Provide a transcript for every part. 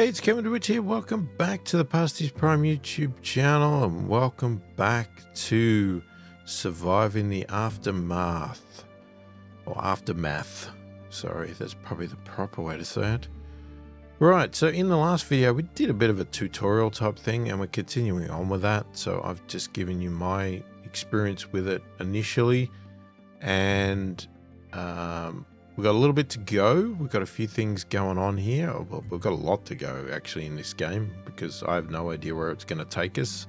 Hey, it's Kevin DeWitt here. Welcome back to the pasthisprime YouTube channel, and welcome back to surviving the aftermath, or aftermath. Sorry, that's probably the proper way to say it. Right, so in the last video, we did a bit of a tutorial type thing, and we're continuing on with that. So I've just given you my experience with it initially, and we've got a little bit to go. We've got a few things going on here. Well, we've got a lot to go actually in this game because I have no idea where it's going to take us.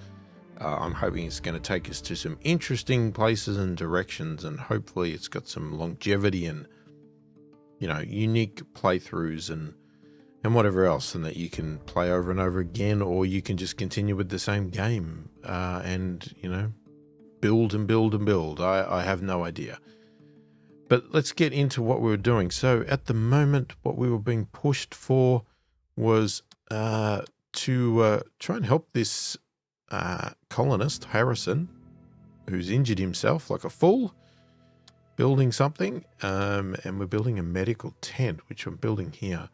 I'm hoping it's going to take us to some interesting places and directions, and hopefully it's got some longevity and, you know, unique playthroughs and whatever else, and that you can play over and over again, or you can just continue with the same game and, you know, build and build and build. I have no idea. But let's get into what we were doing. So at the moment, what we were being pushed for was to try and help this colonist, Harrison, who's injured himself like a fool, building something. And we're building a medical tent, which I'm building here.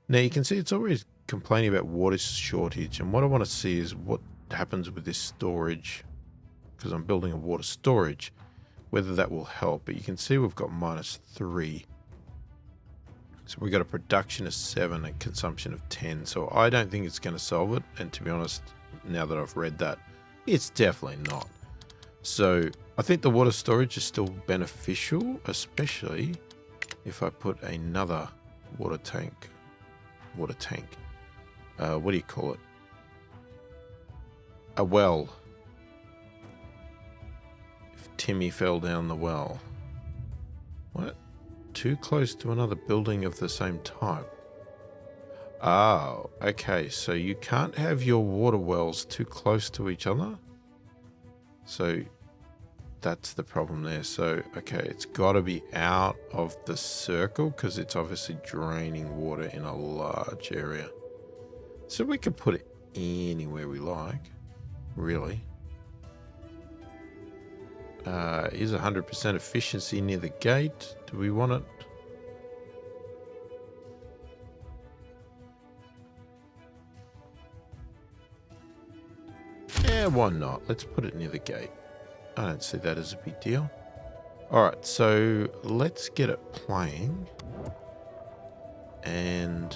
Now you can see it's always complaining about water shortage. And what I want to see is what happens with this storage, because I'm building a water storage, whether that will help. But you can see we've got -3. So we've got a production of 7 and consumption of 10. So I don't think it's going to solve it. And to be honest, now that I've read that, it's definitely not. So I think the water storage is still beneficial, especially if I put another water tank. What do you call it? A well. Timmy fell down the well. What? Too close to another building of the same type. Oh, okay. So you can't have your water wells too close to each other. So that's the problem there. So, okay, it's got to be out of the circle because it's obviously draining water in a large area. So we could put it anywhere we like, really. Is 100% efficiency near the gate? Do we want it? Yeah, why not? Let's put it near the gate. I don't see that as a big deal. Alright, so let's get it playing. And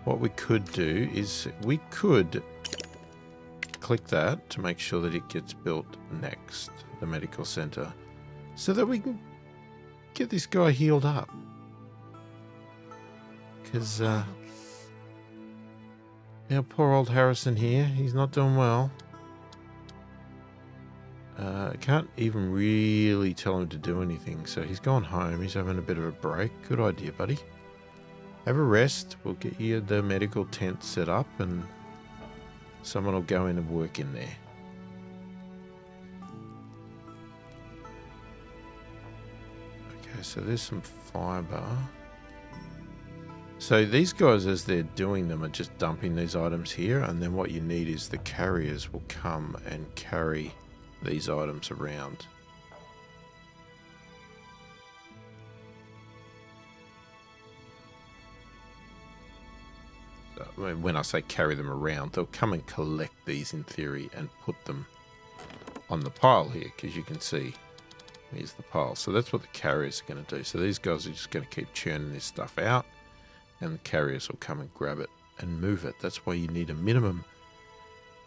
what we could do is we could click that to make sure that it gets built next, the medical center, so that we can get this guy healed up. Because, yeah, poor old Harrison here, he's not doing well. I can't even really tell him to do anything, so he's gone home, he's having a bit of a break. Good idea, buddy. Have a rest, we'll get you the medical tent set up, and someone will go in and work in there. Okay, so there's some fiber. So these guys, as they're doing them, are just dumping these items here, and then what you need is the carriers will come and carry these items around. When I say carry them around, they'll come and collect these in theory and put them on the pile here, because you can see here's the pile. So that's what the carriers are going to do. So these guys are just going to keep churning this stuff out, and the carriers will come and grab it and move it. That's why you need a minimum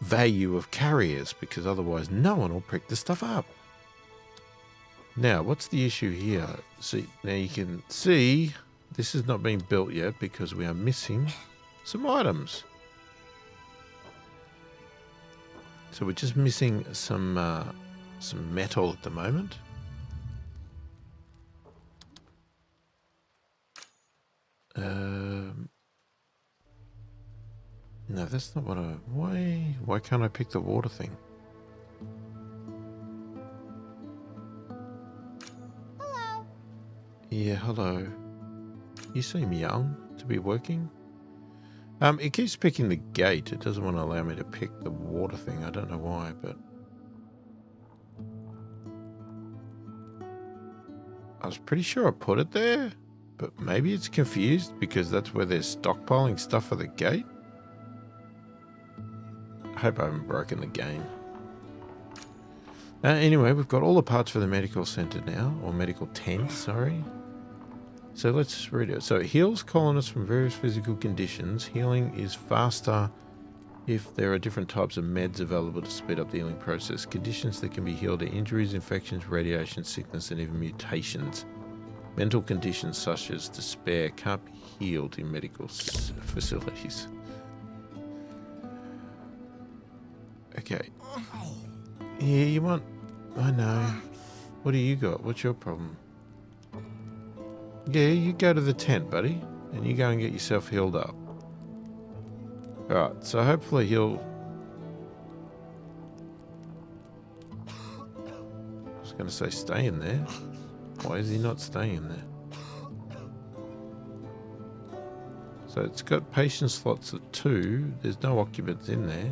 value of carriers, because otherwise no one will pick the stuff up. Now, what's the issue here? See, now you can see this is not being built yet because we are missing some items. So we're just missing some metal at the moment. No, that's not what I... Why can't I pick the water thing? Hello. Yeah, hello. You seem young to be working. It keeps picking the gate. It doesn't want to allow me to pick the water thing. I don't know why, but... I was pretty sure I put it there. But maybe it's confused because that's where they're stockpiling stuff for the gate. I hope I haven't broken the game. Anyway, we've got all the parts for the medical center now, or medical tent, sorry. So let's read it. So it heals colonists from various physical conditions. Healing is faster if there are different types of meds available to speed up the healing process. Conditions that can be healed are injuries, infections, radiation, sickness, and even mutations. Mental conditions such as despair can't be healed in medical facilities. Okay. Yeah, you want... I know. What do you got? What's your problem? Yeah, you go to the tent, buddy. And you go and get yourself healed up. Alright, so hopefully he'll... I was going to say stay in there. Why is he not staying in there? So it's got patient slots of 2. There's no occupants in there.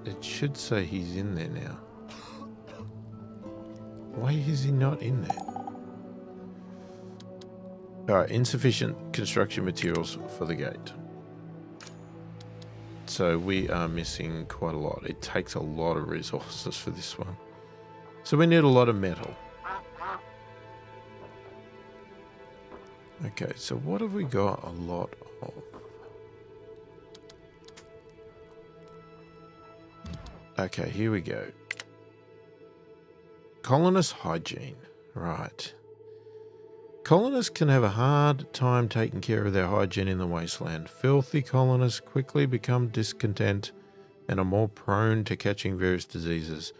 It should say he's in there now. Why is he not in there? Alright, insufficient construction materials for the gate. So we are missing quite a lot. It takes a lot of resources for this one. So we need a lot of metal. Okay, so what have we got a lot of? Okay, here we go. Colonist hygiene. Right. Colonists can have a hard time taking care of their hygiene in the wasteland. Filthy colonists quickly become discontent and are more prone to catching various diseases.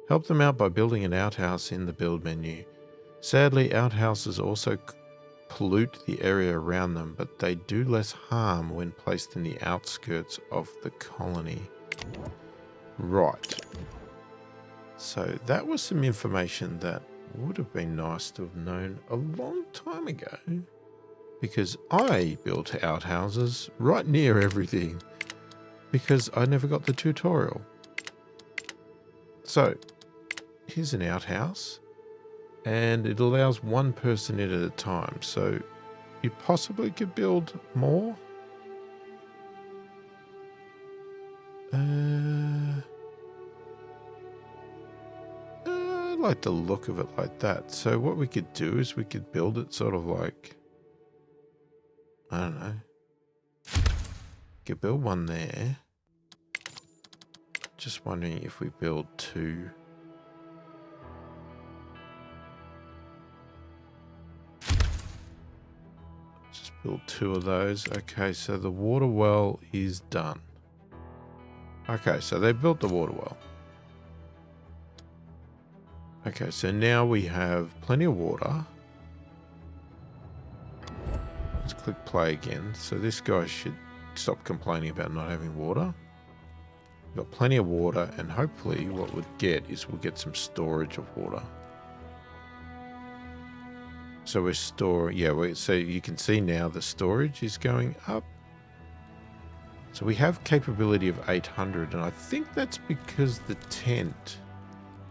Help them out by building an outhouse in the build menu. Sadly, outhouses also pollute the area around them, but they do less harm when placed in the outskirts of the colony. Right. So that was some information that would have been nice to have known a long time ago, because I built outhouses right near everything because I never got the tutorial. So here's an outhouse, and it allows one person in at a time, so you possibly could build more. I like the look of it like that. So what we could do is we could build it sort of like, I don't know. We could build one there. Just wondering if we build 2. Just build 2 of those. Okay, so the water well is done. Okay, so they built the water well. Okay, so now we have plenty of water. Let's click play again. So this guy should stop complaining about not having water. We've got plenty of water, and hopefully what we'll get is we'll get some storage of water. So we're storing, yeah, so you can see now the storage is going up. So we have capability of 800, and I think that's because the tent...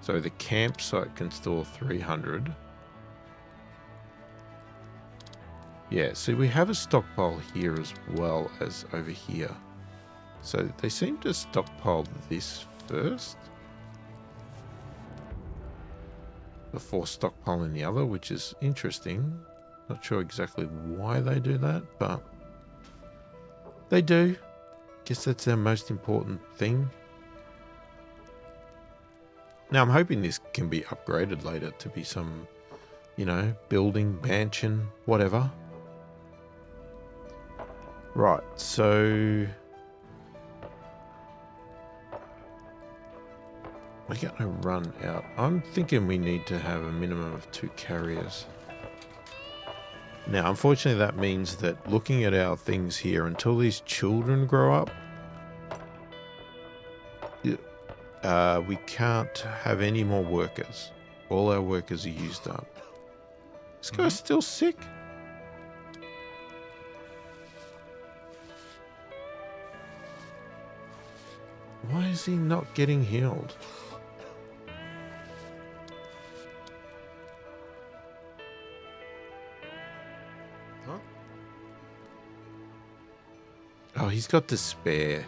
So the campsite can store 300. Yeah, see, we have a stockpile here as well as over here. So they seem to stockpile this first before stockpiling the other, which is interesting. Not sure exactly why they do that, but they do. Guess that's their most important thing. Now, I'm hoping this can be upgraded later to be some, you know, building, mansion, whatever. Right, so... we're going to run out. I'm thinking we need to have a minimum of 2 carriers. Now, unfortunately, that means that looking at our things here, until these children grow up, we can't have any more workers. All our workers are used up. This guy's still sick. Why is he not getting healed? Oh, he's got despair.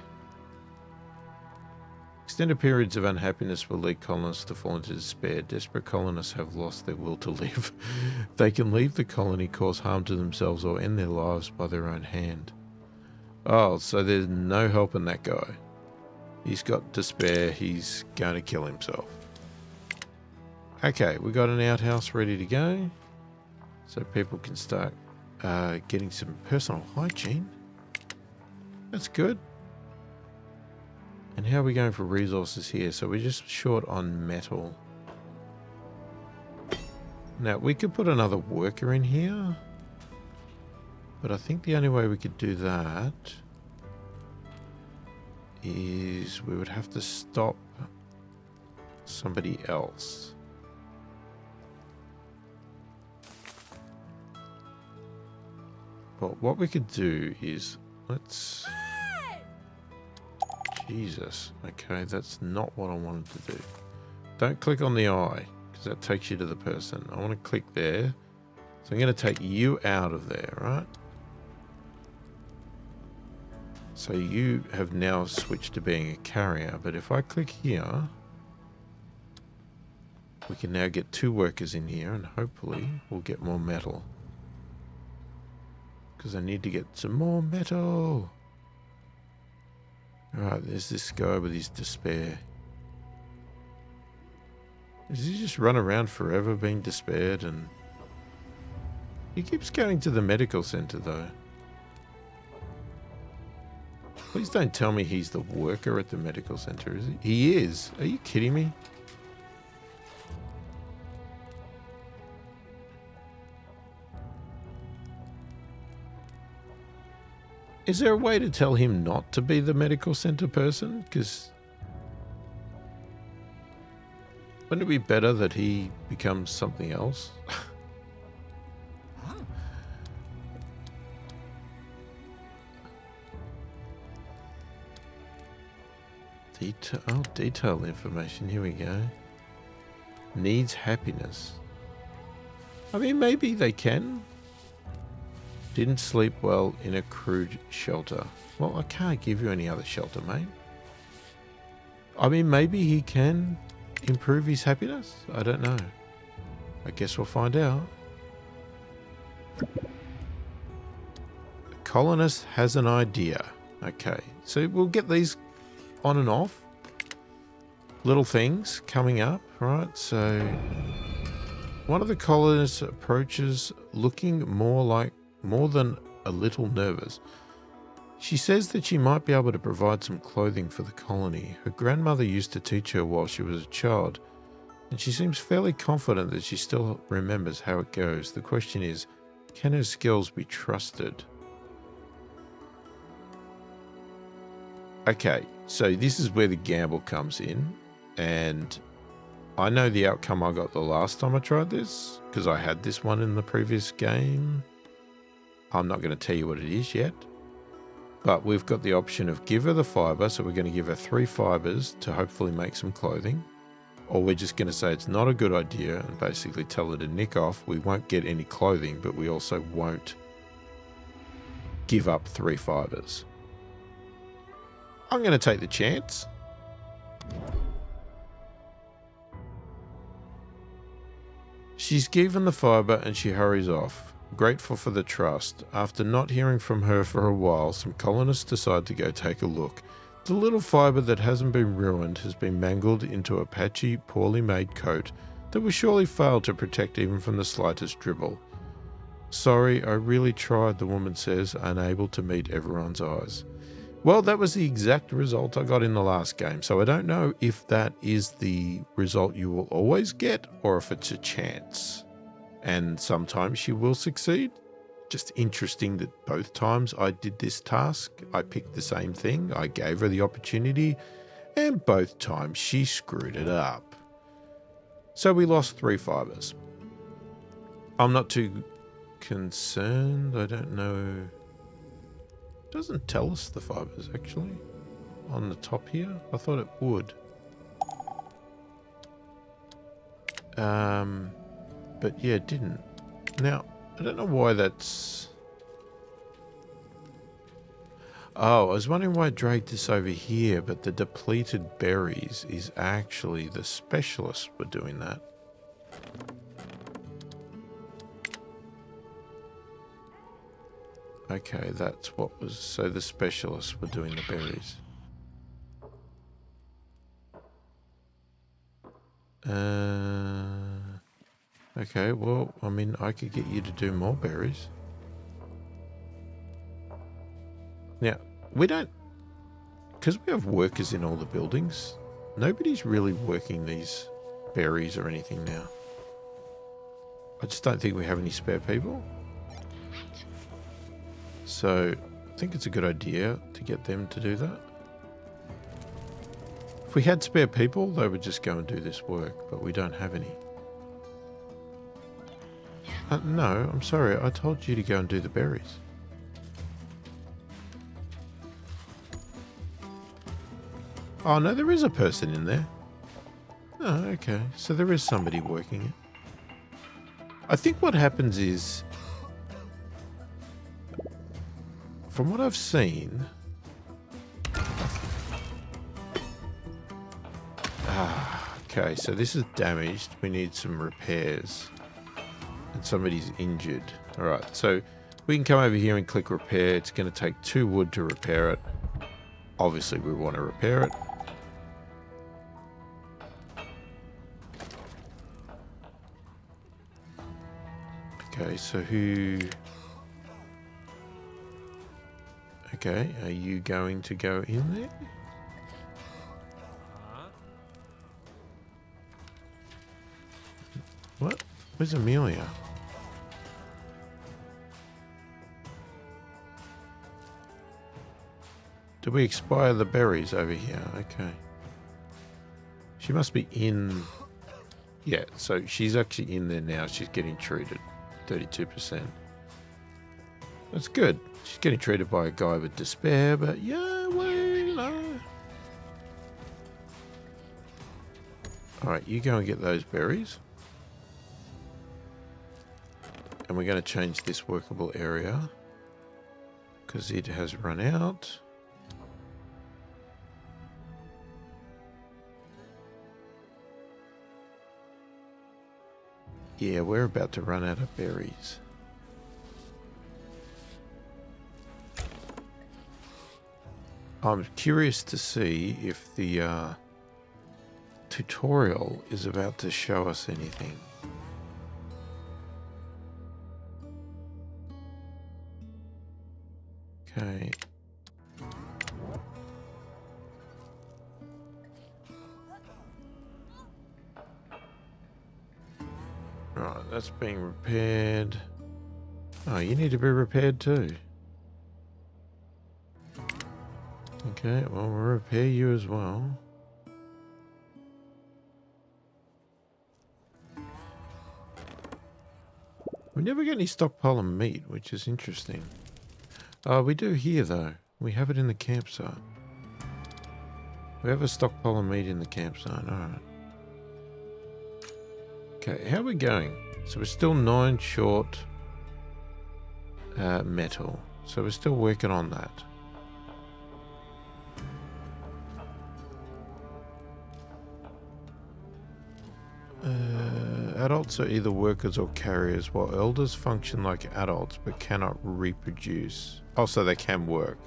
Extended periods of unhappiness will lead colonists to fall into despair. Desperate colonists have lost their will to live. They can leave the colony, cause harm to themselves, or end their lives by their own hand. Oh, so there's no helping that guy. He's got despair. He's going to kill himself. Okay, we got an outhouse ready to go. So people can start getting some personal hygiene. That's good. And how are we going for resources here? So we're just short on metal. Now, we could put another worker in here. But I think the only way we could do that is we would have to stop somebody else. But what we could do is, let's... Jesus. Okay, that's not what I wanted to do. Don't click on the eye, because that takes you to the person. I want to click there. So I'm going to take you out of there, right? So you have now switched to being a carrier. But if I click here, we can now get 2 workers in here, and hopefully we'll get more metal. Because I need to get some more metal. Alright, there's this guy with his despair. Does he just run around forever being despaired? And he keeps going to the medical center though. Please don't tell me he's the worker at the medical center, is he? He is. Are you kidding me? Is there a way to tell him not to be the medical center person? Because wouldn't it be better that he becomes something else? Detail information. Here we go. Needs happiness. I mean, maybe they can. Didn't sleep well in a crude shelter. Well, I can't give you any other shelter, mate. I mean, maybe he can improve his happiness. I don't know. I guess we'll find out. The colonist has an idea. Okay, so we'll get these on and off. Little things coming up, right? So one of the colonists approaches looking more than a little nervous. She says that she might be able to provide some clothing for the colony. Her grandmother used to teach her while she was a child, and she seems fairly confident that she still remembers how it goes. The question is, can her skills be trusted? Okay, so this is where the gamble comes in, and I know the outcome I got the last time I tried this, because I had this one in the previous game. I'm not going to tell you what it is yet, but we've got the option of give her the fiber, so we're going to give her 3 fibers to hopefully make some clothing, or we're just going to say it's not a good idea and basically tell her to nick off. We won't get any clothing, but we also won't give up 3 fibers. I'm going to take the chance. She's given the fiber and she hurries off, grateful for the trust. After not hearing from her for a while, some colonists decide to go take a look. The little fiber that hasn't been ruined has been mangled into a patchy, poorly made coat that will surely fail to protect even from the slightest dribble. Sorry, I really tried, the woman says, unable to meet everyone's eyes. Well, that was the exact result I got in the last game, so I don't know if that is the result you will always get or if it's a chance. And sometimes she will succeed. Just interesting that both times I did this task, I picked the same thing, I gave her the opportunity, and both times she screwed it up. So we lost 3 fibers. I'm not too concerned, I don't know. It doesn't tell us the fibers actually on the top here. I thought it would. But yeah, it didn't. Now, I don't know why that's Oh, I was wondering why I dragged this over here, but the depleted berries is actually the specialists were doing that. Okay, that's what was... So the specialists were doing the berries. Okay, well, I mean, I could get you to do more berries. Now, we don't... Because we have workers in all the buildings, nobody's really working these berries or anything now. I just don't think we have any spare people. So, I think it's a good idea to get them to do that. If we had spare people, they would just go and do this work, but we don't have any. No, I'm sorry. I told you to go and do the berries. Oh, no, there is a person in there. Oh, okay. So there is somebody working it. I think what happens is, from what I've seen... okay, so this is damaged. We need some repairs. And somebody's injured. Alright, so we can come over here and click repair. It's going to take 2 wood to repair it. Obviously, we want to repair it. Okay, so who... Okay, are you going to go in there? What? Where's Amelia? Did we expire the berries over here? Okay. She must be in... Yeah, so she's actually in there now. She's getting treated. 32%. That's good. She's getting treated by a guy with despair, but yeah, well, no. Alright, you go and get those berries. And we're going to change this workable area because it has run out. Yeah, we're about to run out of berries. I'm curious to see if the tutorial is about to show us anything. Okay. Right, that's being repaired. Oh, you need to be repaired too. Okay, well, we'll repair you as well. We never get any stockpile of meat, which is interesting. We do here, though. We have it in the campsite. We have a stockpile of meat in the campsite. Alright. Okay, how are we going? So we're still 9 short metal. So we're still working on that. Adults are either workers or carriers, while elders function like adults but cannot reproduce. Oh, so they can work.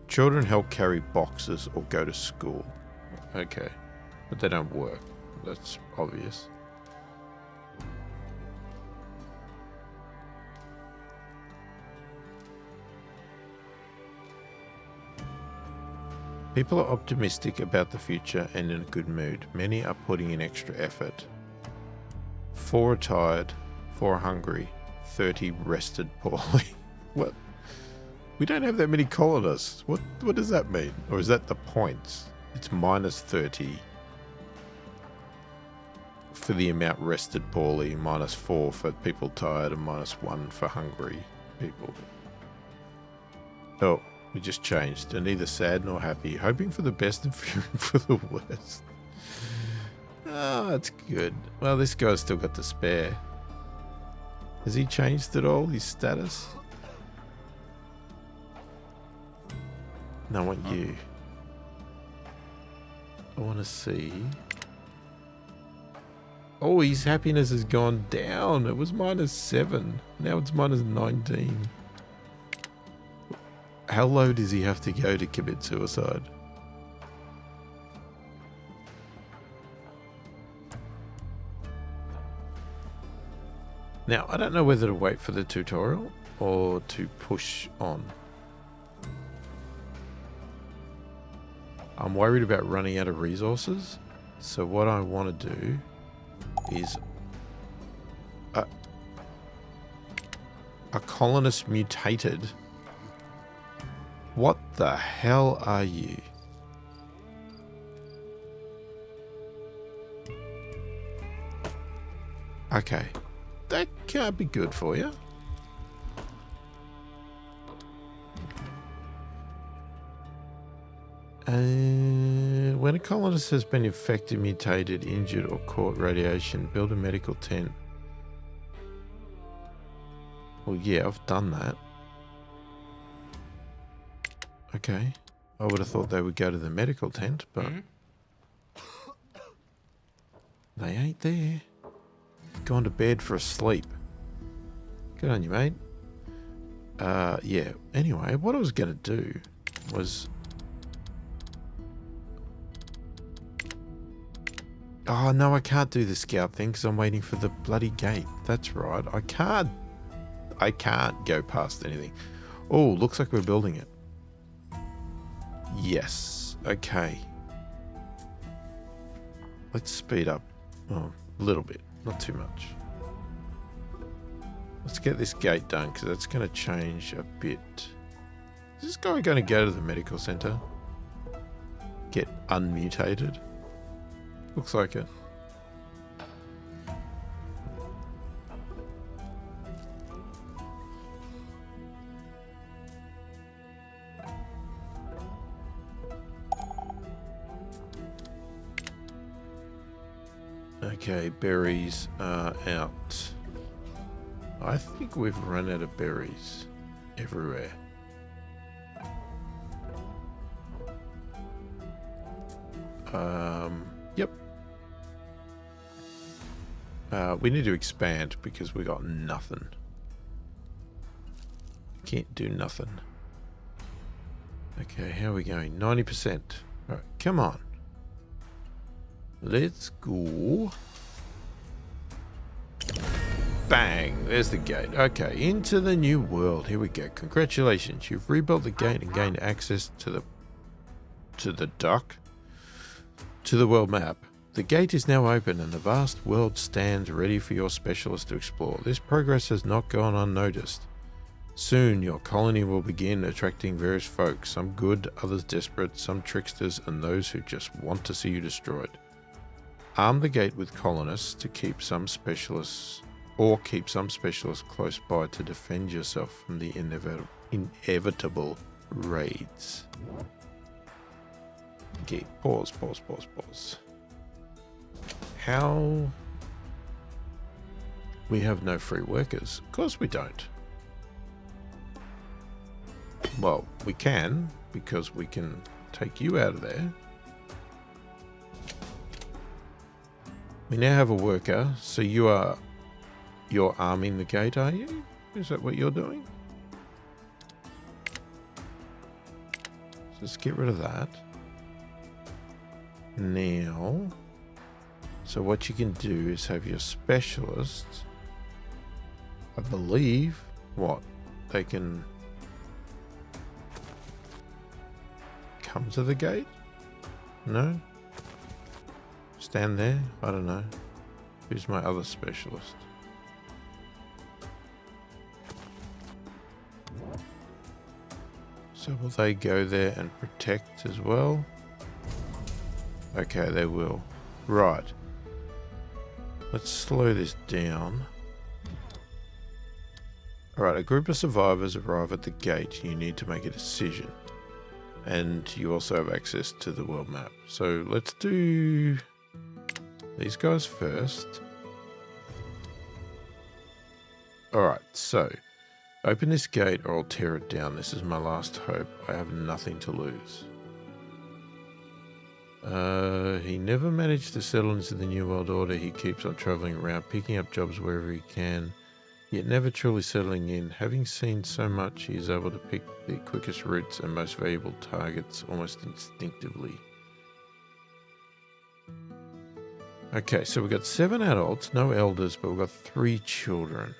Children help carry boxes or go to school. Okay, but they don't work. That's obvious. People are optimistic about the future and in a good mood. Many are putting in extra effort. 4 are tired, 4 are hungry, 30 rested poorly. What? We don't have that many colonists. What does that mean? Or is that the points? It's minus 30 for the amount rested poorly, minus 4 for people tired, and minus 1 for hungry people. Oh, we just changed. And neither sad nor happy. Hoping for the best and fearing for the worst. Oh, that's good. Well, this guy's still got the spare. Has he changed at all, his status? No, I want you. I want to see. Oh, his happiness has gone down. It was -7. Now it's -19. How low does he have to go to commit suicide? Now, I don't know whether to wait for the tutorial or to push on. I'm worried about running out of resources. So what I want to do is a colonist mutated. What the hell are you? Okay. That can't be good for you. When a colonist has been infected, mutated, injured, or caught radiation, build a medical tent. Well, yeah, I've done that. Okay. I would have thought they would go to the medical tent, but they ain't there. Gone to bed for a sleep. Good on you, mate. Yeah. Anyway, what I was going to do was... Oh, no, I can't do the scout thing because I'm waiting for the bloody gate. That's right. I can't go past anything. Oh, looks like we're building it. Yes. Okay. Let's speed up. Oh, a little bit. Not too much. Let's get this gate done because that's going to change a bit. Is this guy going to go to the medical center? Get unmutated? Looks like it. Okay, berries are out. I think we've run out of berries everywhere. Yep. We need to expand because we got nothing. Can't do nothing. Okay, how are we going? 90%. Alright, come on. Let's go. Bang! There's the gate. Okay, into the new world. Here we go. Congratulations. You've rebuilt the gate and gained access to the world map. The gate is now open and the vast world stands ready for your specialist to explore. This progress has not gone unnoticed. Soon your colony will begin attracting various folk, some good, others desperate, some tricksters, and those who just want to see you destroyed. Arm the gate with colonists to keep some specialists close by to defend yourself from the inevitable raids. Okay, pause. How? We have no free workers. Of course we don't. Well, we can, because we can take you out of there. We now have a worker, so you're arming the gate, are you? Is that what you're doing? So let's get rid of that. Now, so what you can do is have your specialists, I believe, what? They can come to the gate? No? Stand there? I don't know. Who's my other specialist? So will they go there and protect as well? Okay, they will. Right. Let's slow this down. Alright, a group of survivors arrive at the gate. You need to make a decision. And you also have access to the world map. So let's do these guys first. Alright, so Open this gate or I'll tear it down. This is my last hope. I have nothing to lose. He never managed to settle into the New World Order. He keeps on traveling around, picking up jobs wherever he can, yet never truly settling in. Having seen so much, he is able to pick the quickest routes and most valuable targets almost instinctively. Okay, so we've got 7 adults, no elders, but we've got 3 children.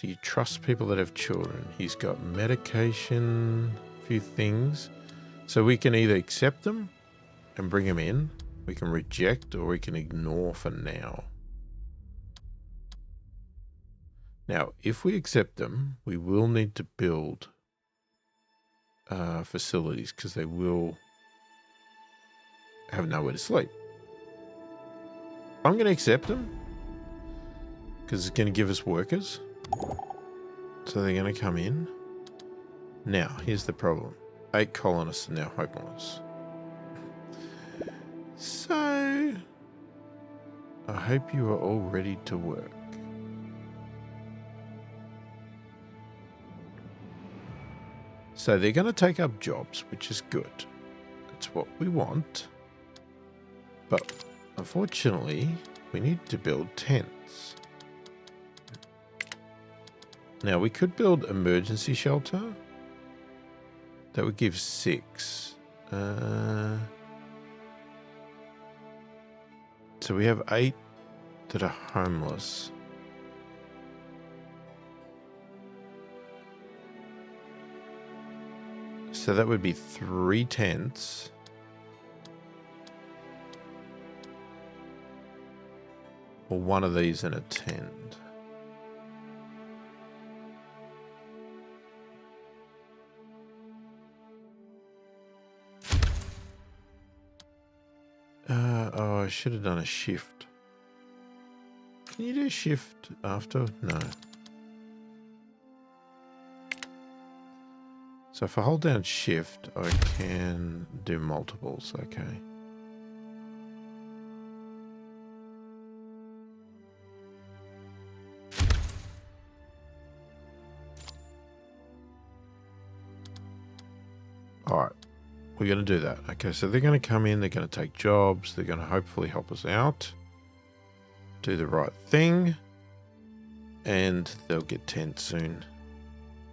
Do you trust people that have children? He's got medication, a few things. So we can either accept them and bring them in, we can reject, or we can ignore for now. Now, if we accept them, we will need to build facilities because they will have nowhere to sleep. I'm going to accept them because it's going to give us workers. So they're going to come in. Now, here's the problem. 8 colonists are now homeless. So, I hope you are all ready to work. So they're going to take up jobs, which is good. That's what we want. But unfortunately, we need to build tents. Now, we could build emergency shelter. That would give 6. So we have 8 that are homeless. So that would be 3 tents. Or one of these and a tent. Oh, I should have done a shift. Can you do shift after? No. So if I hold down shift, I can do multiples. Okay. All right. We're going to do that. Okay, so they're going to come in, they're going to take jobs, they're going to hopefully help us out, do the right thing, and they'll get tents soon.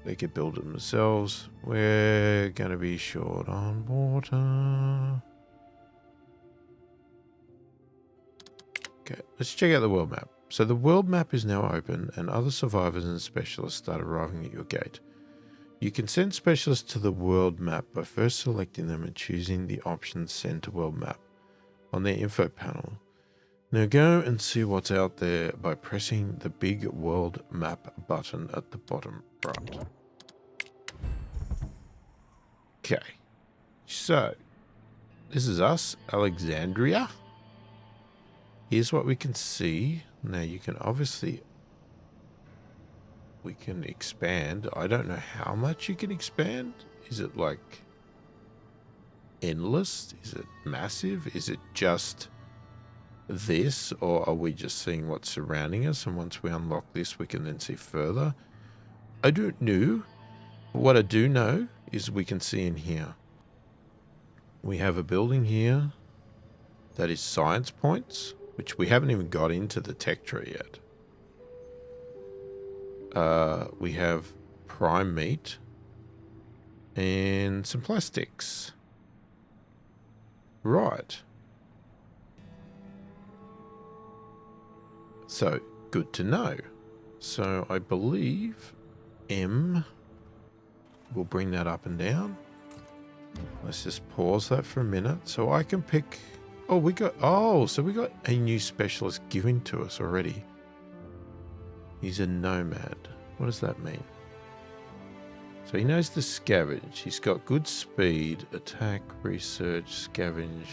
They could build it themselves. We're going to be short on water. Okay, let's check out the world map. So the world map is now open, and other survivors and specialists start arriving at your gate. You can send specialists to the world map by first selecting them and choosing the option Send to World Map on their info panel. Now go and see what's out there by pressing the big world map button at the bottom right. Okay, so this is us, Alexandria. Here's what we can see. Now you can obviously... we can expand. I don't know how much you can expand. Is it like endless? Is it massive? Is it just this? Or are we just seeing what's surrounding us? And once we unlock this, we can then see further. I don't know. But what I do know is we can see in here. We have a building here that is science points, which we haven't even got into the tech tree yet. We have prime meat and some plastics. Right. So, good to know. So, I believe M will bring that up and down. Let's just pause that for a minute so I can pick... oh, so we got a new specialist given to us already. He's a nomad. What does that mean? So he knows to scavenge. He's got good speed, attack, research, scavenge.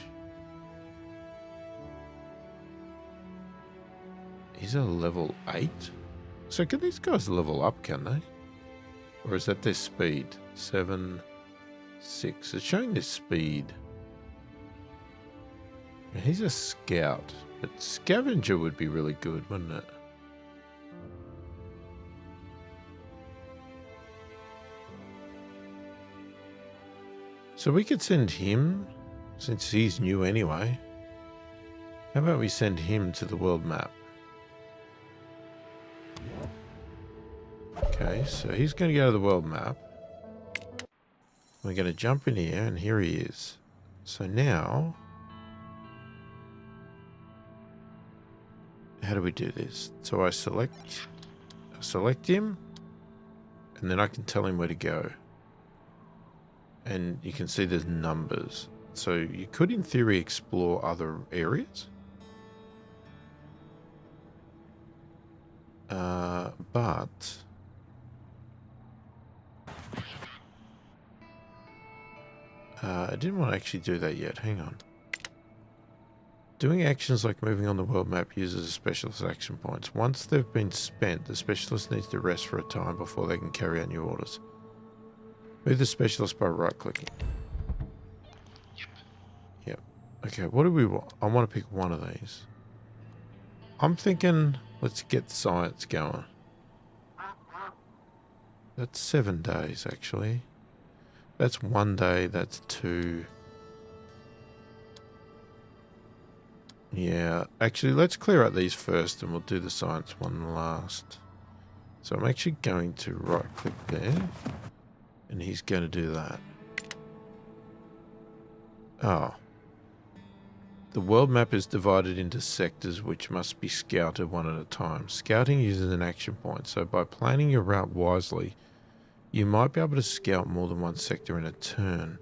He's a level 8. So can these guys level up, can they? Or is that their speed? 7, 6. It's showing their speed. He's a scout. But scavenger would be really good, wouldn't it? So we could send him, since he's new anyway. How about we send him to the world map? Okay, so he's going to go to the world map. We're going to jump in here, and here he is. So now, how do we do this? So I select him, and then I can tell him where to go. And you can see there's numbers. So you could, in theory, explore other areas. But I didn't want to actually do that yet. Hang on. Doing actions like moving on the world map uses specialist action points. Once they've been spent, the specialist needs to rest for a time before they can carry out new orders. Move the specialist by right-clicking. Yep. Okay, what do we want? I want to pick one of these. I'm thinking, let's get science going. That's 7 days, actually. That's 1 day, that's 2. Yeah, actually, let's clear out these first and we'll do the science one last. So I'm actually going to right-click there, and he's going to do that. Oh. The world map is divided into sectors which must be scouted one at a time. Scouting uses an action point, so by planning your route wisely, you might be able to scout more than one sector in a turn.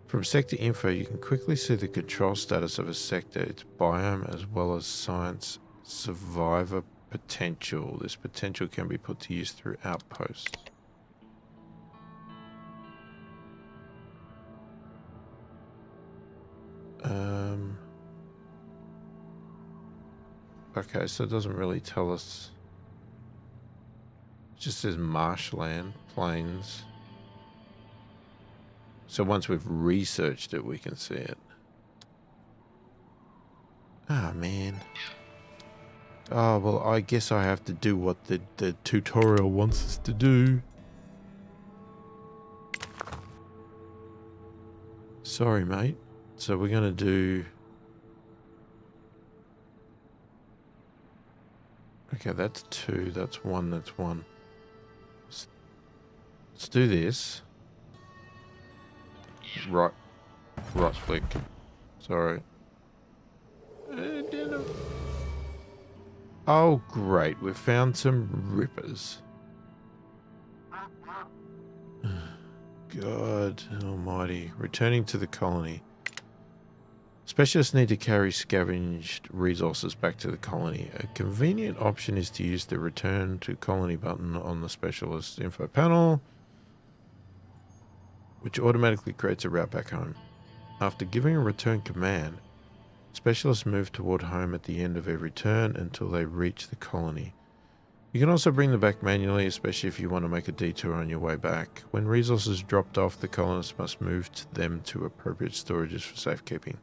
From sector info, you can quickly see the control status of a sector, its biome, as well as science survivor potential. This potential can be put to use through outposts. Okay, so it doesn't really tell us. It just says marshland, plains. So once we've researched it, we can see it. Ah, man. Oh, well, I guess I have to do what the tutorial wants us to do. Sorry, mate. So we're going to do... Okay, that's 2. That's 1. That's 1. Let's do this. Right click. Sorry. Oh, great. We've found some rippers. God almighty. Returning to the colony. Specialists need to carry scavenged resources back to the colony. A convenient option is to use the return to colony button on the specialist info panel, which automatically creates a route back home. After giving a return command, specialists move toward home at the end of every turn until they reach the colony. You can also bring them back manually, especially if you want to make a detour on your way back. When resources dropped off, the colonists must move them to appropriate storages for safekeeping.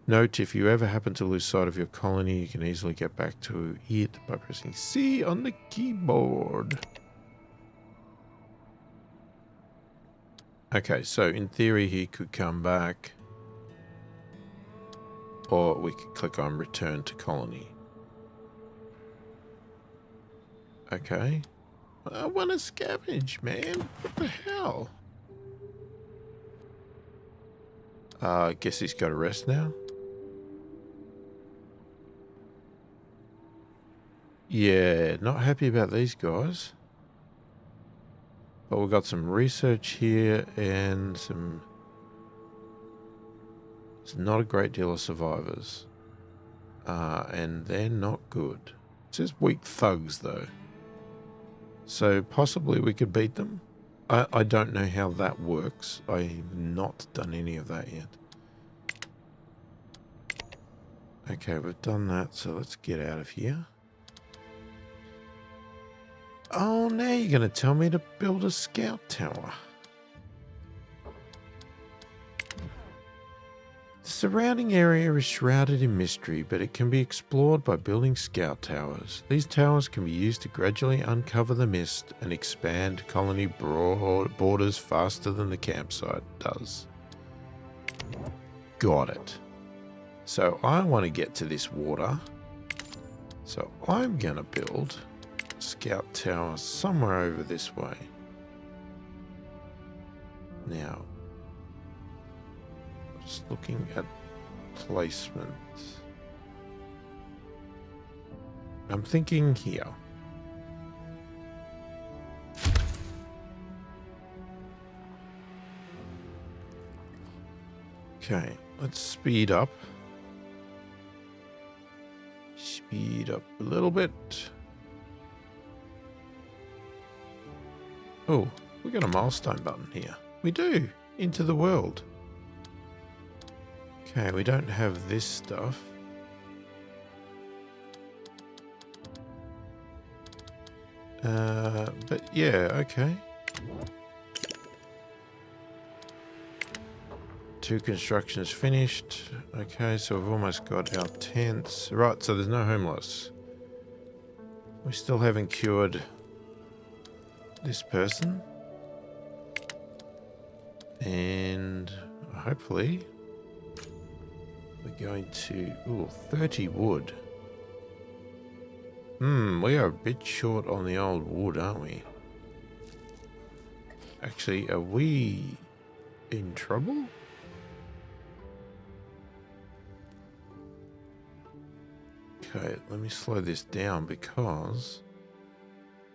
Note, if you ever happen to lose sight of your colony, you can easily get back to it by pressing C on the keyboard. Okay, so in theory he could come back, or we could click on return to colony. Okay. I want to scavenge, man. What the hell? I guess he's got to rest now. Yeah, not happy about these guys. But we've got some research here and some... It's not a great deal of survivors. And they're not good. It says weak thugs, though. So possibly we could beat them. I don't know how that works. I've not done any of that yet. Okay, we've done that, so let's get out of here. Oh, now you're going to tell me to build a scout tower. The surrounding area is shrouded in mystery, but it can be explored by building scout towers. These towers can be used to gradually uncover the mist and expand colony borders faster than the campsite does. Got it. So I want to get to this water. So I'm going to build a scout tower somewhere over this way. Now, just looking at placement. I'm thinking here. Okay, let's speed up. Speed up a little bit. Oh, we got a milestone button here. We do. Into the world. Okay, we don't have this stuff. But yeah, okay. 2 constructions finished. Okay, so we've almost got our tents. Right, so there's no homeless. We still haven't cured this person. And hopefully we're going to... Ooh, 30 wood. We are a bit short on the old wood, aren't we? Actually, are we in trouble? Okay, let me slow this down because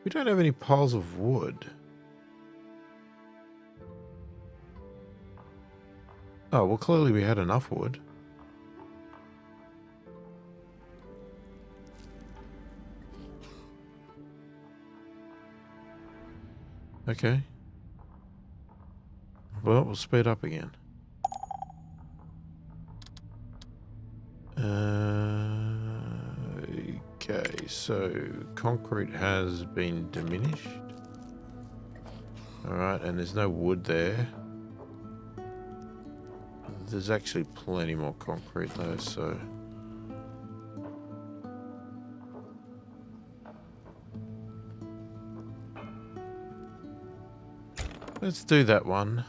we don't have any piles of wood. Oh, well, clearly we had enough wood. Okay. Well, we'll speed up again. Okay, so concrete has been diminished. Alright, and there's no wood there. There's actually plenty more concrete though, so... let's do that one.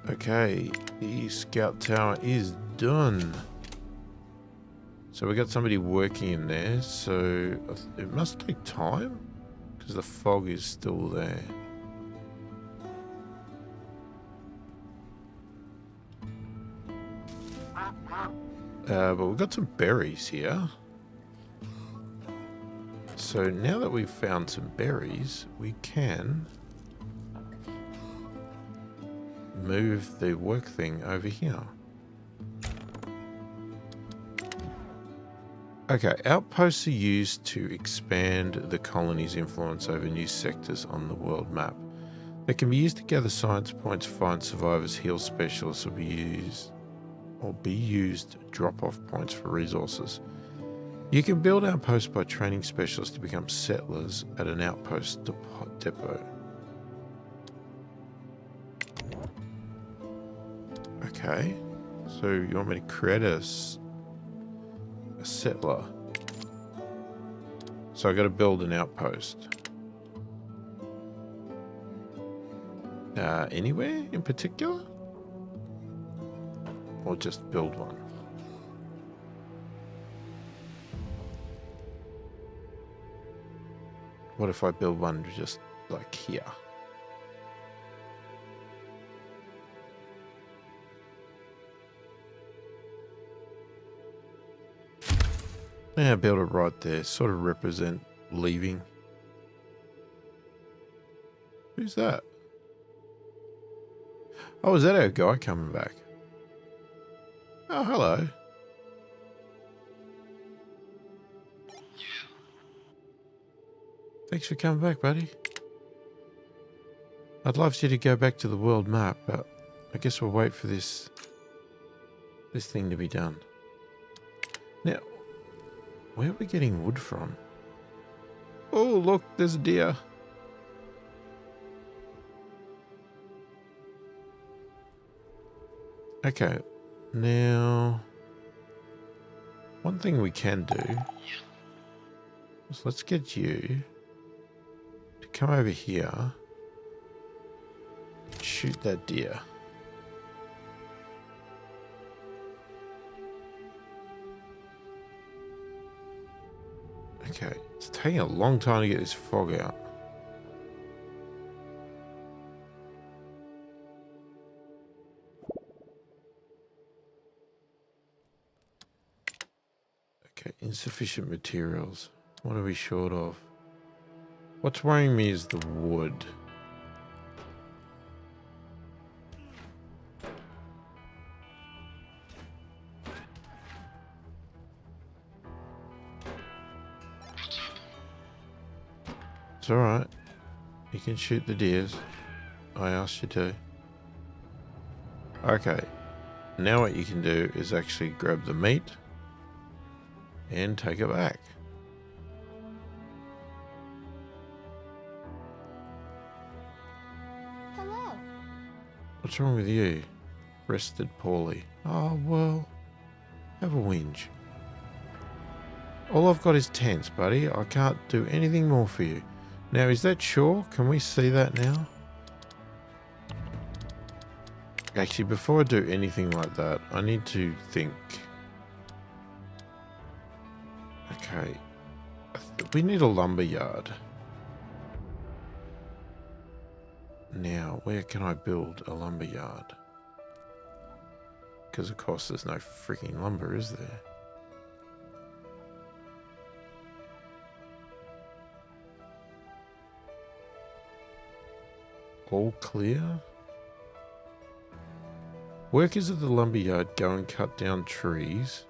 Okay, the scout tower is done. So we got somebody working in there, so it must take time because the fog is still there. But we've got some berries here. So now that we've found some berries, we can move the work thing over here. Okay, outposts are used to expand the colony's influence over new sectors on the world map. They can be used to gather science points, find survivors, heal specialists, or be used drop-off points for resources. You can build outposts by training specialists to become settlers at an outpost depot. Okay, so you want me to create a settler. So I got to build an outpost. Anywhere in particular? Or just build one? What if I build one just like here? Yeah, build it right there. Sort of represent leaving. Who's that? Oh, is that our guy coming back? Oh, hello. Thanks for coming back, buddy. I'd love you to go back to the world map, but I guess we'll wait for this thing to be done. Now, where are we getting wood from? Oh, look, there's a deer. Okay, now one thing we can do is let's get you to come over here and shoot that deer. Okay, it's taking a long time to get this fog out. Okay, insufficient materials. What are we short of? What's worrying me is the wood. It's alright. You can shoot the deers. I asked you to. Okay. Now what you can do is actually grab the meat and take it back. Hello. What's wrong with you? Rested poorly. Oh, well, have a whinge. All I've got is tents, buddy. I can't do anything more for you. Now, is that sure? Can we see that now? Actually, before I do anything like that, I need to think. Okay. We need a lumber yard. Now, where can I build a lumber yard? Because, of course, there's no freaking lumber, is there? All clear? Workers of the lumberyard go and cut down trees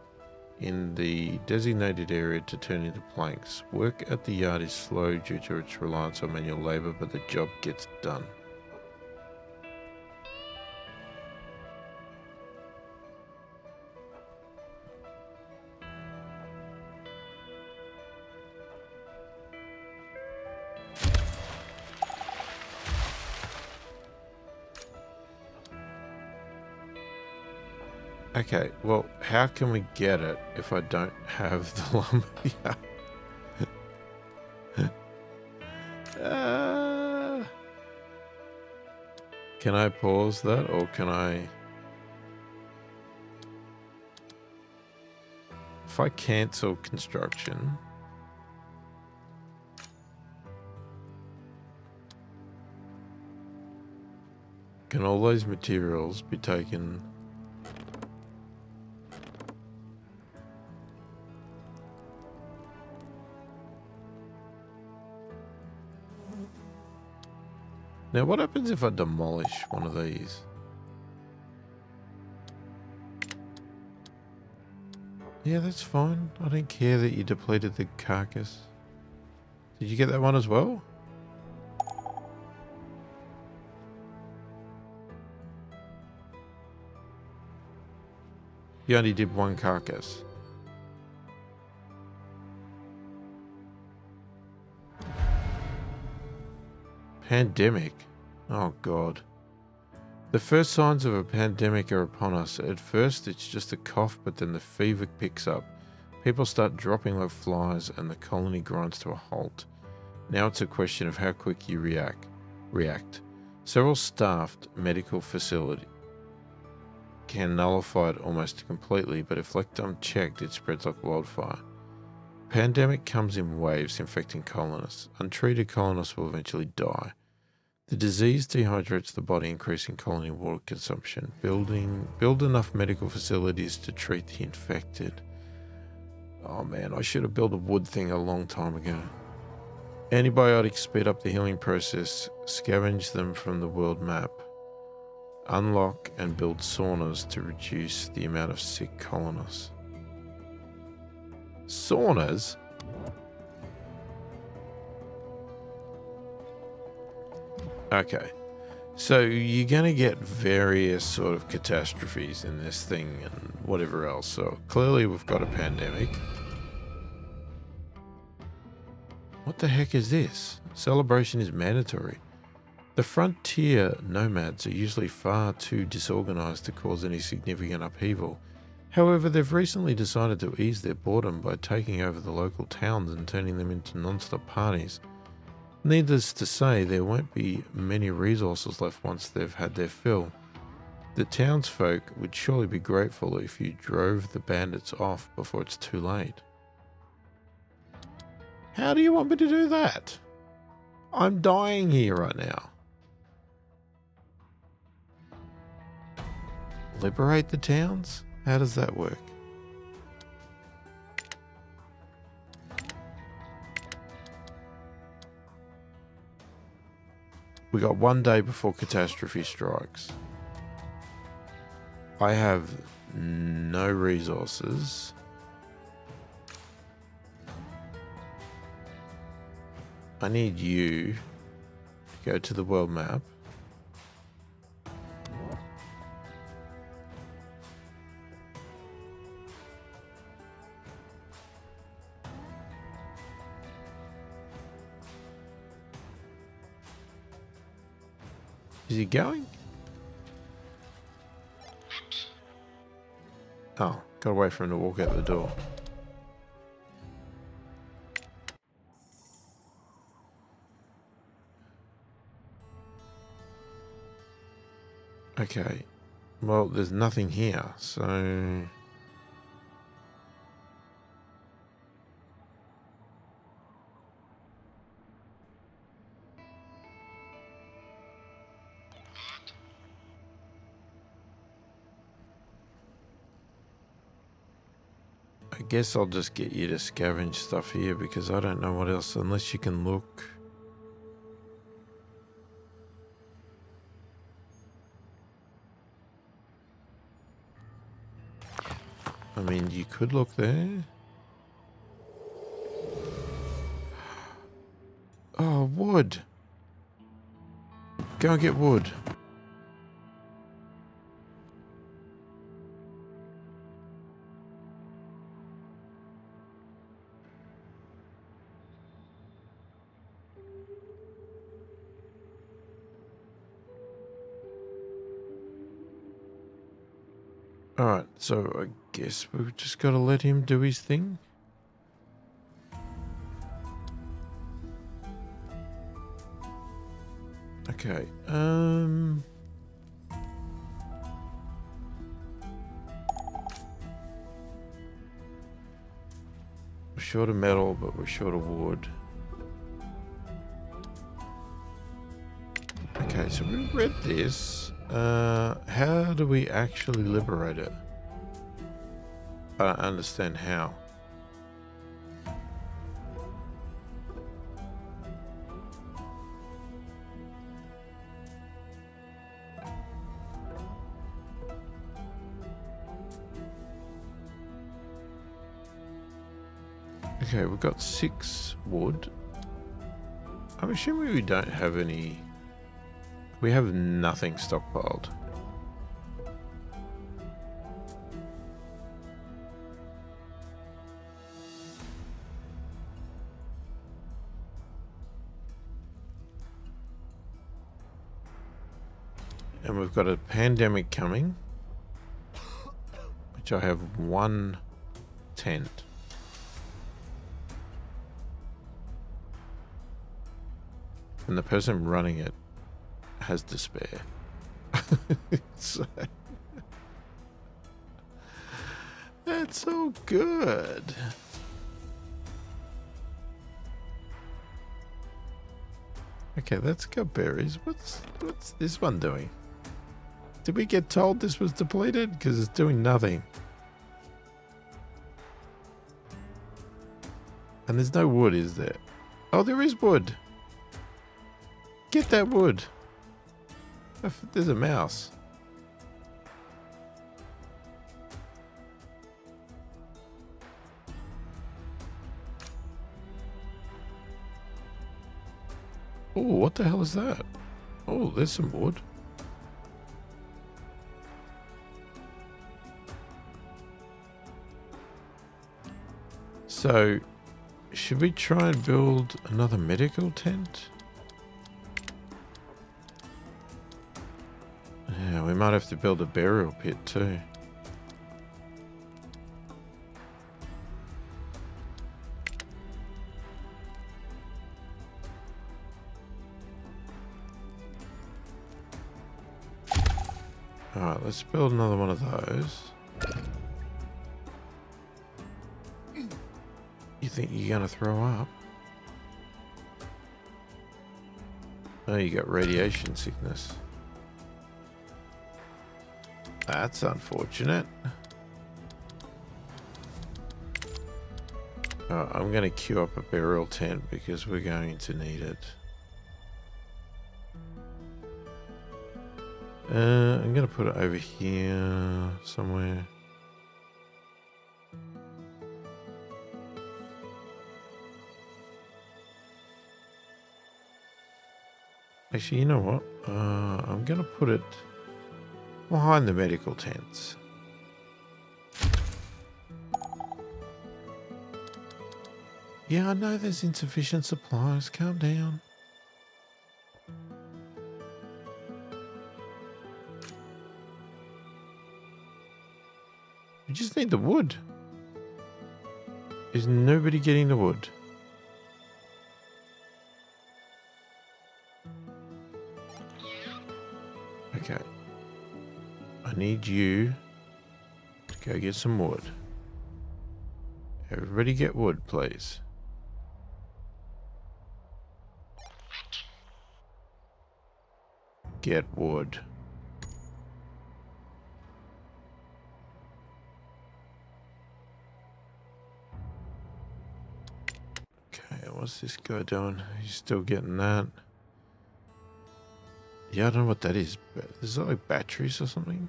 in the designated area to turn into planks. Work at the yard is slow due to its reliance on manual labour, but the job gets done. Okay, well, how can we get it if I don't have the lumberyard? Can I pause that, or can I... If I cancel construction... Can all those materials be taken... Now, what happens if I demolish one of these? Yeah, that's fine. I don't care that you depleted the carcass. Did you get that one as well? You only did one carcass. Pandemic? Oh God. The first signs of a pandemic are upon us. At first it's just a cough, but then the fever picks up. People start dropping like flies and the colony grinds to a halt. Now it's a question of how quick you react. Several staffed medical facilities can nullify it almost completely, but if left unchecked, it spreads like wildfire. Pandemic comes in waves, infecting colonists. Untreated colonists will eventually die. The disease dehydrates the body, increasing colony water consumption. Build enough medical facilities to treat the infected. Oh man, I should have built a wood thing a long time ago. Antibiotics speed up the healing process. Scavenge them from the world map. Unlock and build saunas to reduce the amount of sick colonists. Saunas? Okay. So you're going to get various sort of catastrophes in this thing and whatever else. So clearly we've got a pandemic. What the heck is this? Celebration is mandatory. The frontier nomads are usually far too disorganized to cause any significant upheaval. However, they've recently decided to ease their boredom by taking over the local towns and turning them into non-stop parties. Needless to say, there won't be many resources left once they've had their fill. The townsfolk would surely be grateful if you drove the bandits off before it's too late. How do you want me to do that? I'm dying here right now. Liberate the towns? How does that work? We got 1 day before catastrophe strikes. I have no resources. I need you to go to the world map. Is he going? Oh, got away from him to walk out the door. Okay. Well, there's nothing here, so... I guess I'll just get you to scavenge stuff here because I don't know what else, unless you can look. I mean, you could look there. Oh, wood. Go and get wood. Alright, so I guess we've just got to let him do his thing. Okay, we're short of metal, but we're short of wood. Okay, so we read this. How do we actually liberate it? I don't understand how. Okay, we've got 6 wood. I'm assuming we don't have any... We have nothing stockpiled. And we've got a pandemic coming, which I have 1 tent. And the person running it has despair. So, that's so good. Okay, that's got berries. What's this one doing? Did we get told this was depleted? Because it's doing nothing. And there's no wood, is there? Oh, there is wood. Get that wood. There's a mouse. Oh, what the hell is that? Oh, there's some wood. So, should we try and build another medical tent? Yeah, we might have to build a burial pit too. Alright, let's build another one of those. You think you're gonna throw up? Oh, you got radiation sickness. That's unfortunate. Oh, I'm going to queue up a burial tent because we're going to need it. I'm going to put it over here somewhere. Actually, you know what? I'm going to put it behind the medical tents. Yeah, I know there's insufficient supplies. Calm down. We just need the wood. Is nobody getting the wood? Okay. I need you to go get some wood. Everybody get wood, please. Get wood. Okay, what's this guy doing? He's still getting that. Yeah, I don't know what that is. Is that like batteries or something?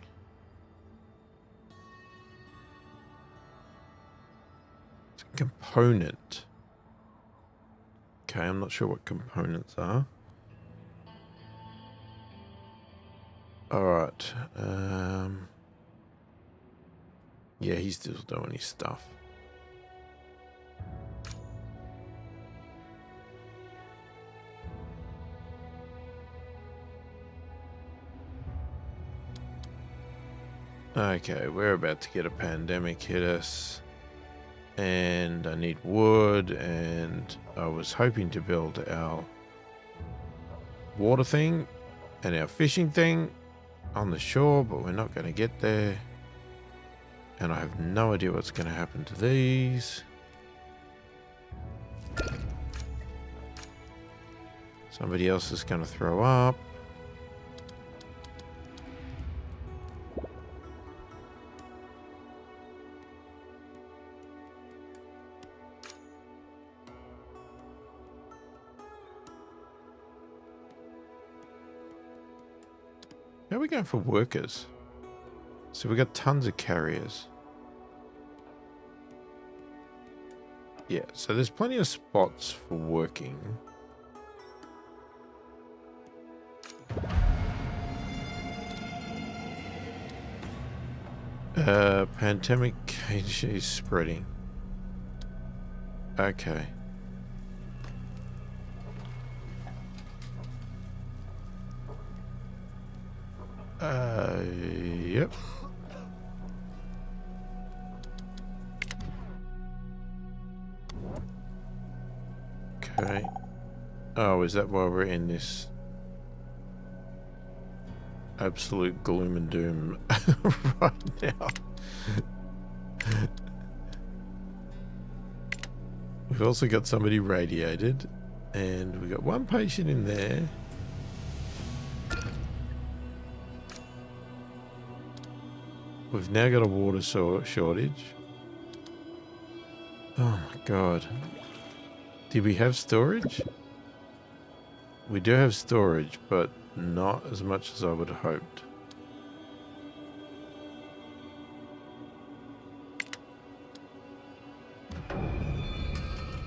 It's a component. Okay, I'm not sure what components are. Alright. Yeah, he's still doing his stuff. Okay, we're about to get a pandemic hit us. And I need wood, and I was hoping to build our water thing and our fishing thing on the shore, but we're not going to get there. And I have no idea what's going to happen to these. Somebody else is going to throw up. How are we going for workers? So we got tons of carriers. Yeah, so there's plenty of spots for working. Pandemic is spreading. Okay. Yep. Okay. Oh, is that why we're in this absolute gloom and doom right now? We've also got somebody radiated, and we got one patient in there. We've now got a water shortage. Oh my god. Did we have storage? We do have storage, but not as much as I would have hoped.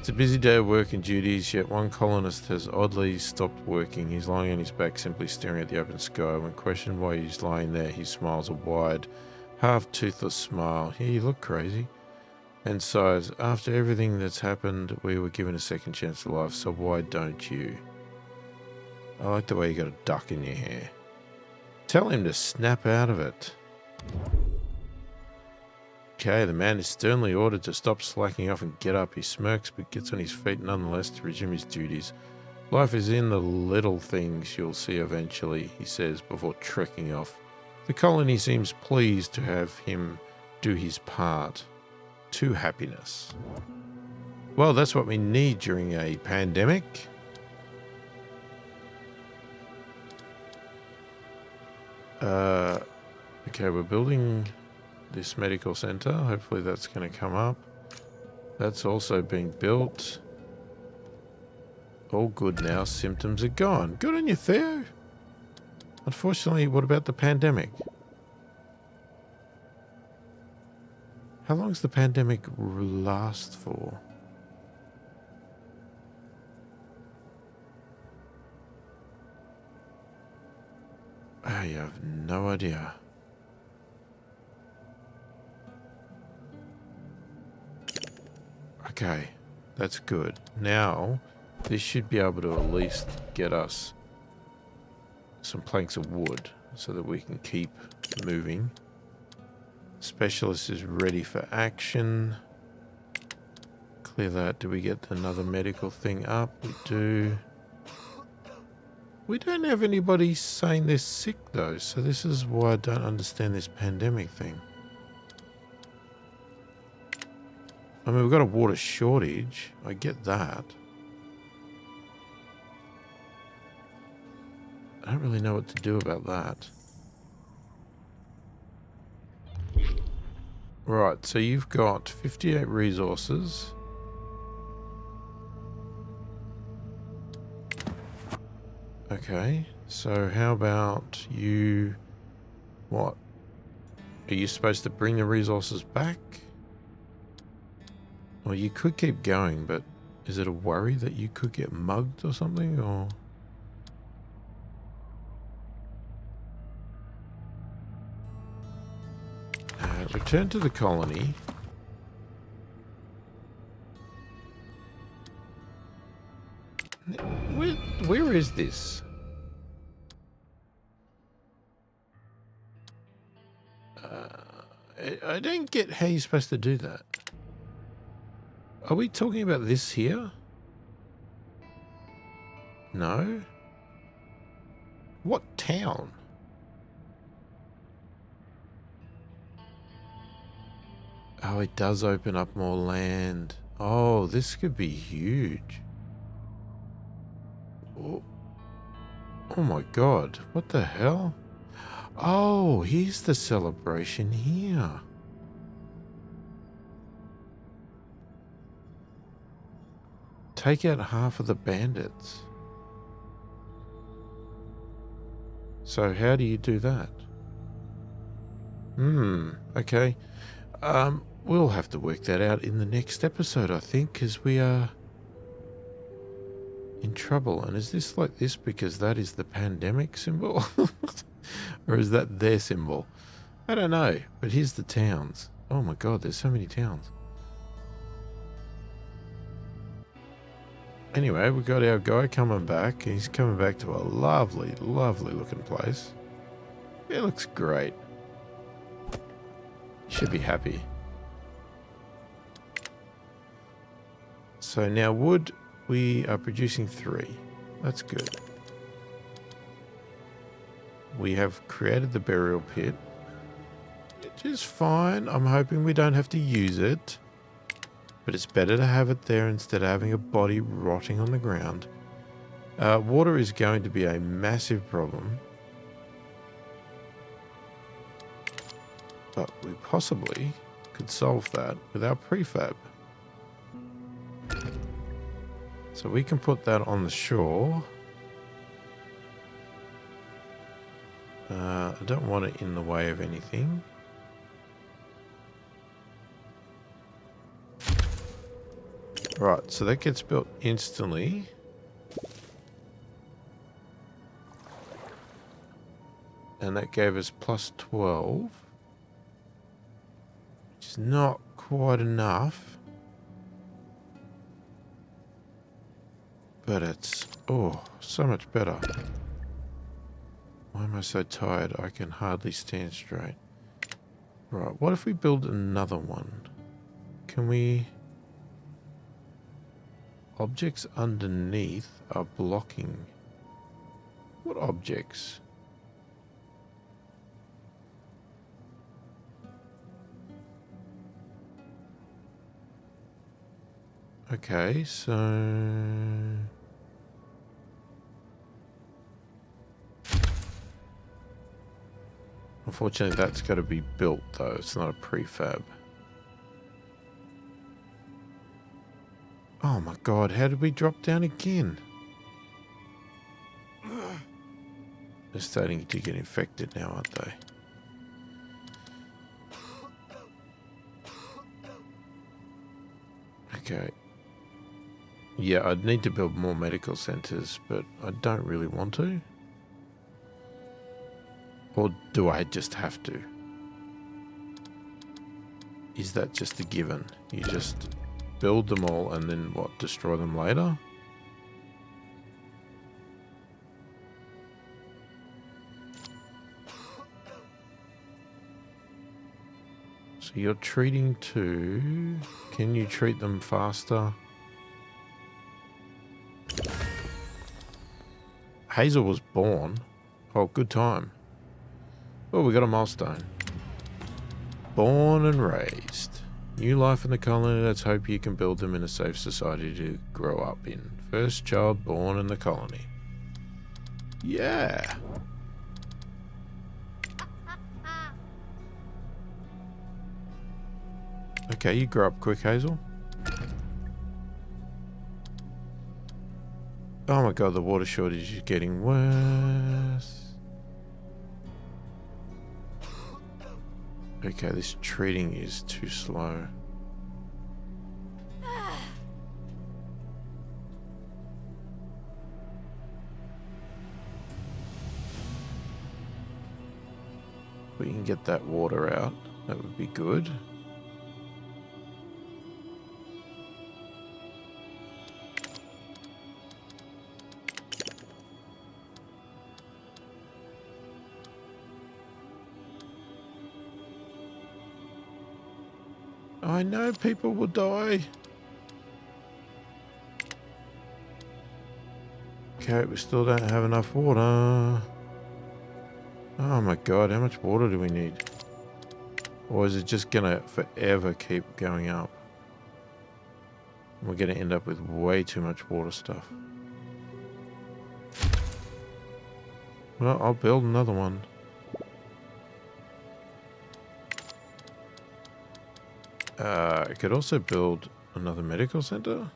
It's a busy day of work and duties, yet one colonist has oddly stopped working. He's lying on his back, simply staring at the open sky. When questioned why he's lying there, he smiles a wide, half-toothless smile. Yeah, you look crazy. And sighs, after everything that's happened, we were given a second chance at life, so why don't you? I like the way you got a duck in your hair. Tell him to snap out of it. Okay, the man is sternly ordered to stop slacking off and get up. He smirks but gets on his feet nonetheless to resume his duties. Life is in the little things you'll see eventually, he says before trekking off. The colony seems pleased to have him do his part. To happiness. Well, that's what we need during a pandemic. Okay, we're building this medical center. Hopefully that's going to come up. That's also being built. All good now. Symptoms are gone. Good on you, Theo. Unfortunately, what about the pandemic? How long does the pandemic last for? I have no idea. Okay, that's good. Now, this should be able to at least get us some planks of wood so that we can keep moving. Specialist is ready for action. Clear that. Do we get another medical thing up? We do. We don't have anybody saying they're sick though, so this is why I don't understand this pandemic thing. I mean, we've got a water shortage. I get that. I don't really know what to do about that. Right, so you've got 58 resources. Okay, so how about you... What? Are you supposed to bring the resources back? Well, you could keep going, but is it a worry that you could get mugged or something, or... Return to the colony. Where is this? I don't get how you're supposed to do that. Are we talking about this here? No? What town? Oh, it does open up more land. Oh, this could be huge. Oh, oh my god, what the hell? Oh, here's the celebration here. Take out half of the bandits. So how do you do that? Okay. We'll have to work that out in the next episode, I think, because we are in trouble. And is this like this because that is the pandemic symbol? Or is that their symbol? I don't know, but here's the towns. Oh my god, there's so many towns. Anyway, we got our guy coming back. He's coming back to a lovely, lovely looking place. It looks great. Should be happy. So now wood, we are producing 3. That's good. We have created the burial pit, which is fine. I'm hoping we don't have to use it, but it's better to have it there instead of having a body rotting on the ground. Water is going to be a massive problem, but we possibly could solve that with our prefab. So we can put that on the shore. I don't want it in the way of anything. Right, so that gets built instantly. And that gave us plus 12. Which is not quite enough. But it's, oh, so much better. Why Why am I so tired? I can hardly stand straight. Right, what if we build another one? Can we... Objects underneath are blocking. What objects? Okay, so... Unfortunately, that's got to be built, though. It's not a prefab. Oh my god, how did we drop down again? They're starting to get infected now, aren't they? Okay. Yeah, I'd need to build more medical centers, but I don't really want to. Or do I just have to? Is that just a given? You just build them all and then what, destroy them later? So you're treating two. Can you treat them faster? Hazel was born. Oh, good time. Oh, we got a milestone. Born and raised. New life in the colony. Let's hope you can build them in a safe society to grow up in. First child born in the colony. Yeah. Okay, you grow up quick, Hazel. Oh my god, the water shortage is getting worse. Okay, this treating is too slow. We can get that water out. That would be good. I know people will die. Okay, we still don't have enough water. Oh my god, how much water do we need? Or is it just gonna forever keep going up? We're gonna end up with way too much water stuff. Well, I'll build another one. I could also build another medical center.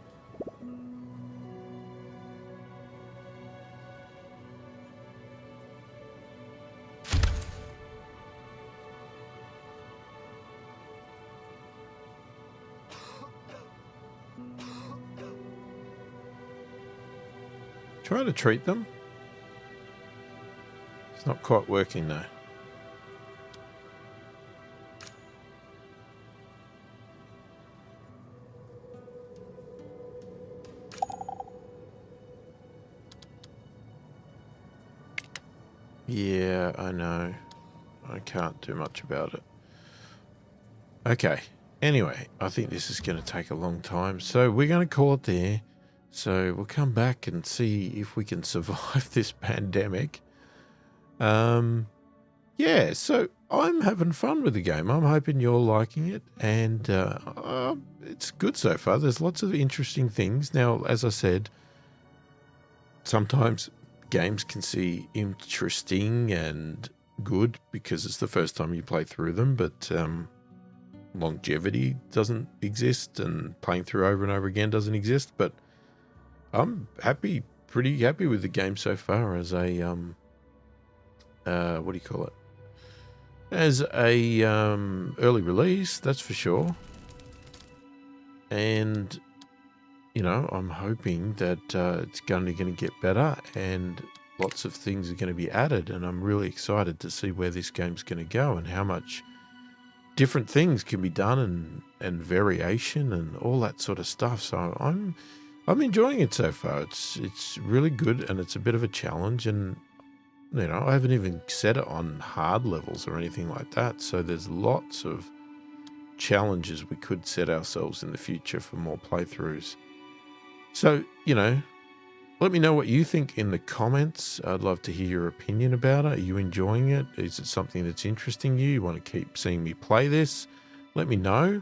Try to treat them. It's not quite working though. Yeah, I know. I can't do much about it. Okay. Anyway, I think this is going to take a long time. So we're going to call it there. So we'll come back and see if we can survive this pandemic. Yeah, so I'm having fun with the game. I'm hoping you're liking it. And it's good so far. There's lots of interesting things. Now, as I said, sometimes games can seem interesting and good because it's the first time you play through them, but longevity doesn't exist and playing through over and over again doesn't exist. But I'm pretty happy with the game so far as a what do you call it? As a early release, that's for sure. And you know, I'm hoping that it's going to get better and lots of things are going to be added. And I'm really excited to see where this game's going to go and how much different things can be done and variation and all that sort of stuff. So I'm enjoying it so far. It's really good and it's a bit of a challenge and You know, I haven't even set it on hard levels or anything like that. So there's lots of challenges we could set ourselves in the future for more playthroughs. So, you know, let me know what you think in the comments. I'd love to hear your opinion about it. Are you enjoying it? Is it something that's interesting you? You want to keep seeing me play this? Let me know.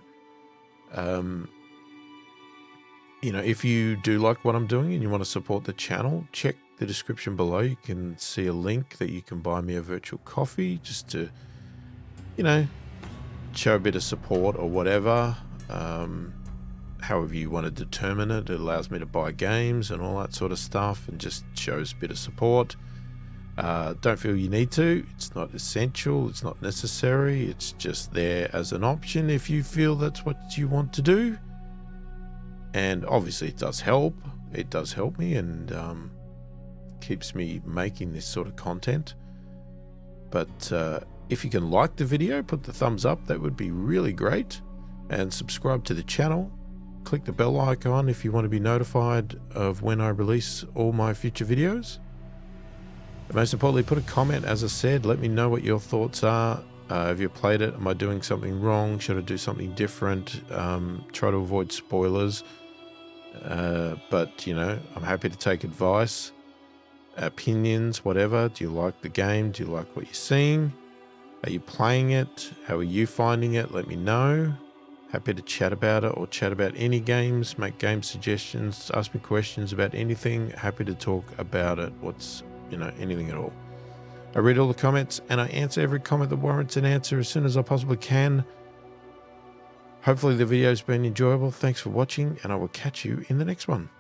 You know, if you do like what I'm doing and you want to support the channel, check the description below. You can see a link that you can buy me a virtual coffee just to, you know, show a bit of support or whatever. However you want to determine it. It allows me to buy games and all that sort of stuff and just shows a bit of support. Don't feel you need to. It's not essential. It's not necessary. It's just there as an option if you feel that's what you want to do. And obviously it does help. It does help me and keeps me making this sort of content. But if you can like the video, put the thumbs up. That would be really great. And subscribe to the channel. Click the bell icon if you want to be notified of when I release all my future videos. And most importantly, put a comment. As I said, let me know what your thoughts are. Have you played it? Am I doing something wrong? Should I do something different? Try to avoid spoilers. But, you know, I'm happy to take advice, opinions, whatever. Do you like the game? Do you like what you're seeing? Are you playing it? How are you finding it? Let me know. Happy to chat about it or chat about any games, make game suggestions, ask me questions about anything. Happy to talk about it. You know, anything at all. I read all the comments and I answer every comment that warrants an answer as soon as I possibly can. Hopefully the video's been enjoyable. Thanks for watching and I will catch you in the next one.